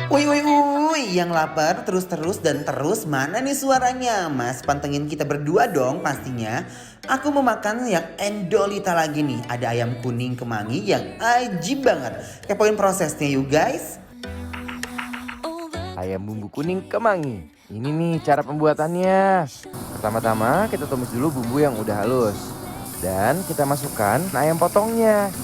Woi, yang lapar terus dan terus mana nih suaranya? Mas pantengin kita berdua dong pastinya. Aku mau makan yang endolita lagi nih. Ada ayam kuning kemangi yang ajib banget. Kepoin prosesnya you guys. Ayam bumbu kuning kemangi. Ini nih cara pembuatannya. Pertama-tama kita tumis dulu bumbu yang udah halus. Dan kita masukkan ayam potongnya.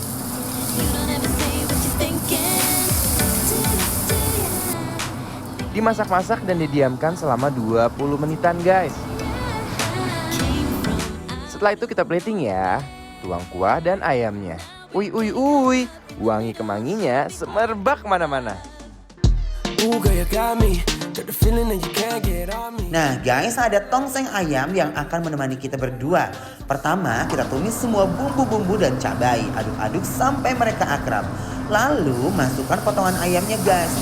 Dimasak-masak dan didiamkan selama 20 menitan guys. Setelah itu kita plating ya. Tuang kuah dan ayamnya. Uy, wangi kemanginya semerbak kemana-mana. Nah guys, ada tongseng ayam yang akan menemani kita berdua. Pertama, kita tumis semua bumbu-bumbu dan cabai. Aduk-aduk sampai mereka akrab. Lalu masukkan potongan ayamnya guys.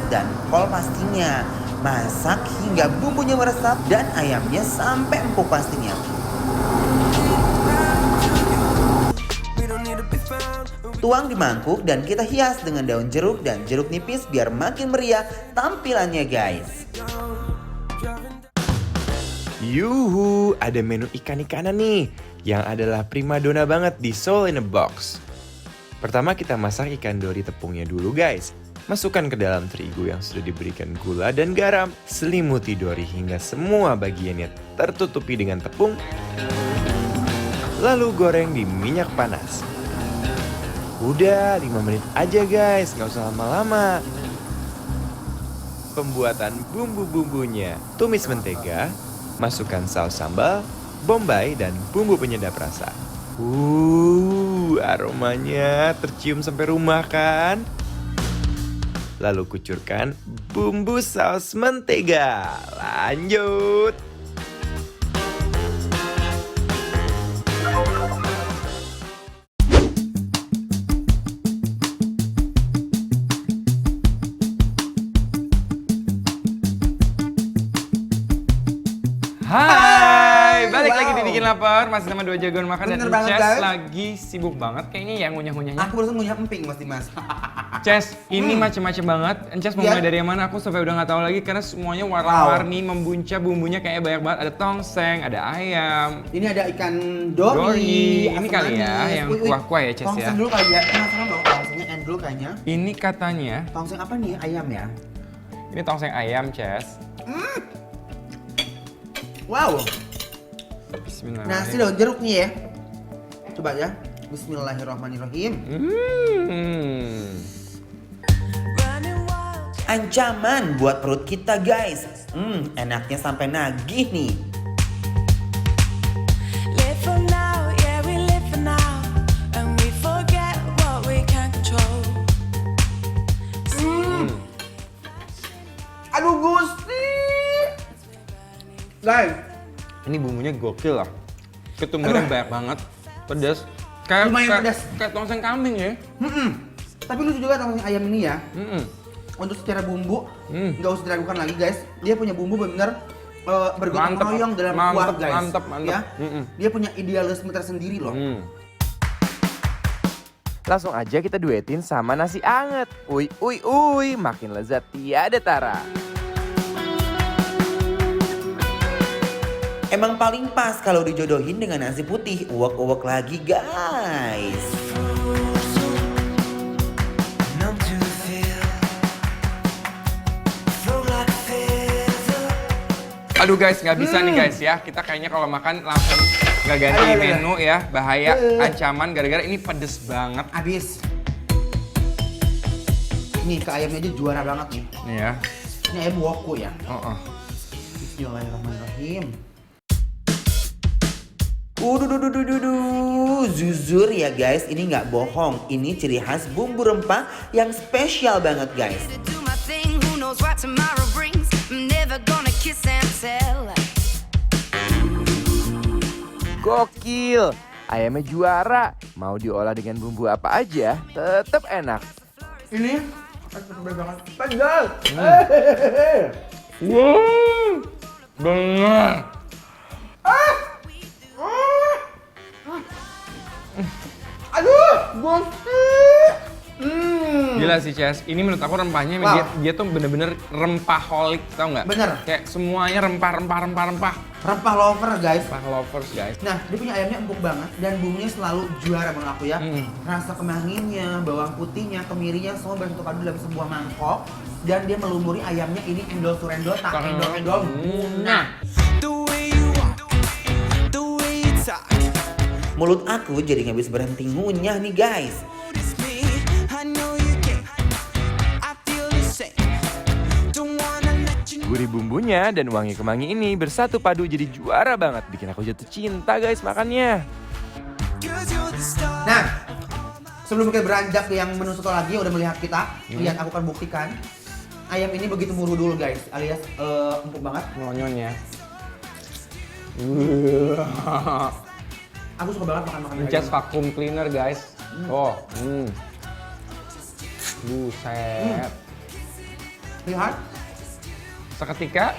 Dan kol pastinya. Masak hingga bumbunya meresap dan ayamnya sampai empuk pastinya. Tuang di mangkuk dan kita hias dengan daun jeruk dan jeruk nipis biar makin meriah tampilannya guys. Yuhu, ada menu ikan-ikanan nih yang adalah primadona banget di Soul in a Box. Pertama kita masak ikan dori tepungnya dulu guys. Masukkan ke dalam terigu yang sudah diberikan gula dan garam. Selimuti dori hingga semua bagiannya tertutupi dengan tepung. Lalu goreng di minyak panas. Udah 5 menit aja guys, nggak usah lama-lama. Pembuatan bumbu-bumbunya. Tumis mentega, masukkan saus sambal, bombay, dan bumbu penyedap rasa. Aromanya tercium sampai rumah kan? Lalu kucurkan bumbu saus mentega. Lanjut. Hai, balik wow. lagi di Bikin Lapar, masih sama dua jagoan makan. Bener dan banget, Ces guys. lagi sibuk banget kayaknya ya ngunyah-ngunyahnya. Aku barusan ngunyah emping Mas Dimas. Ces, ini macem-macem banget. Ces mau Iya. mulai dari yang mana? Aku sampai udah nggak tahu lagi karena semuanya warna-warni, membuncah, bumbunya kayaknya banyak banget. Ada tongseng, ada ayam, Ini ada ikan dori. Ini asam kali ya, manis. yang Wih, kuah-kuah ya, Ces ya. Tongseng dulu kali ya. Penasaran loh, tongsengnya end dulu kayaknya. Ini katanya, Tongseng apa nih? Ayam ya? ini tongseng ayam, Ces. Wow. Bismillah. Nasi daun jeruk nih ya. Coba ya. Bismillahirrahmanirrahim. Ancaman buat perut kita guys. Enaknya sampai nagih nih. Live for now, yeah we live for now, and we forget what we can't control. Aduh Gusti. Guys, Ini bumbunya gokil lah. Ketumbarnya banyak banget, pedas. Lumayan pedas. Kayak tongseng kambing ya. tapi lucu juga tongseng ayam ini ya. Mm-mm. Untuk secara bumbu, nggak usah diragukan lagi guys. Dia punya bumbu benar bergotong Mantep, royong dalam mantep, kuah guys. mantep. Ya, Mm-mm. dia punya idealisme tersendiri loh. Langsung aja kita duetin sama nasi anget. Uy, makin lezat tiada tara. Emang paling pas kalau dijodohin dengan nasi putih. Uwek-uwek lagi guys. Aduh guys, nggak bisa nih guys ya. Kita kayaknya kalau makan langsung nggak ganti Aduh. menu ya. Bahaya, ancaman gara-gara ini pedes banget. Abis. Nih ke ayamnya aja juara banget nih. Nih ya. Ini ayam woku ya. Oh. Bismillahirrahmanirrahim. Jujur ya guys, ini nggak bohong. Ini ciri khas bumbu rempah yang spesial banget guys. Do my thing, who knows what tomorrow brings. I'm never gonna kiss and tell. Gokil, ayamnya juara. Mau diolah dengan bumbu apa aja, tetap enak. Ini pedas banget. Pedas. Wow, bener. Aduh, Gusti. Gila sih Ces, ini menurut aku rempahnya Wow. dia tuh bener-bener rempaholic, tau nggak? Bener. Kayak semuanya rempah. Rempah lover guys. Rempah lovers guys. Nah, dia punya ayamnya empuk banget dan bumbunya selalu juara menurut aku ya. Rasa kemanginya, bawang putihnya, kemirinya semua bersatu padu dalam sebuah mangkok dan dia melumuri ayamnya ini endol surendol tak endol. Nah, The way you walk, the way you talk. mulut aku jadi nggak bisa berhenti ngunyah nih guys. Notice me, I know you can. I feel the same. Don't wanna let you know. Gurih bumbunya dan wangi kemangi ini bersatu padu jadi juara banget. Bikin aku jatuh cinta guys makannya. 'Cause you're the star. Nah, sebelum kita beranjak ke yang menu satu lagi yang udah melihat kita, lihat aku akan buktikan. Ayam ini begitu muru dulu guys, alias empuk banget. Ngonyon ya. Aku suka banget makan Ini Ces vacuum cleaner guys. Oh, buset. Lihat, Seketika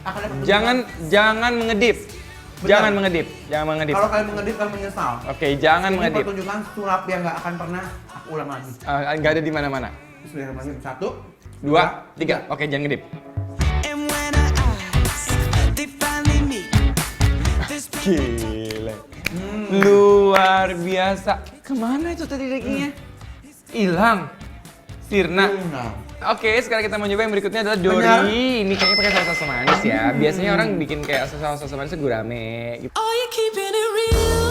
akan dapat jangan mengedip. Benar. Jangan mengedip. Kalau kalian mengedip, kalian menyesal. Oke, jangan Ini mengedip. pertunjukan sulap yang nggak akan pernah aku ulang lagi. Nggak ada di mana-mana. Bismillahirrahmanirrahim. 1, 2, 3. Oke, jangan ngedip. And when I ask, they finally meet. This Gila. Luar biasa. Kemana itu tadi dagingnya? Hilang. Sirna. Oke, sekarang kita mau nyoba yang berikutnya adalah Dori. Benar. Ini kayaknya pakai saus manis ya. Biasanya orang bikin kayak saus manis gurame gitu. Oh, you keeping it real.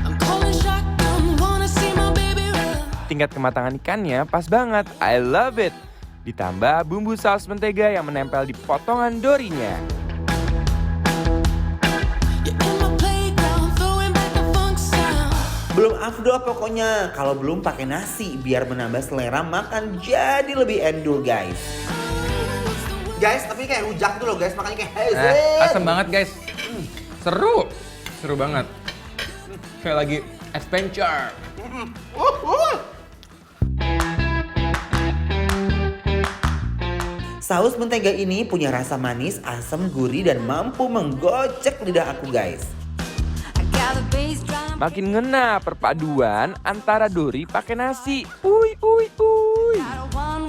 I'm calling shotgun, wanna see my baby run. Tingkat kematangan ikannya pas banget. I love it. Ditambah bumbu saus mentega yang menempel di potongan dorinya. You're in my playground, throwing back the funk sound. Belum afdol pokoknya kalau belum pakai nasi biar menambah selera makan jadi lebih endul guys. Guys, tapi kayak rujak tuh loh guys, makanya kayak Asam banget guys. Seru banget. Kayak lagi adventure. Saus mentega ini punya rasa manis, asam, gurih dan mampu menggocek lidah aku guys. I got a bass drum. Makin ngena perpaduan antara dori pakai nasi. Got a one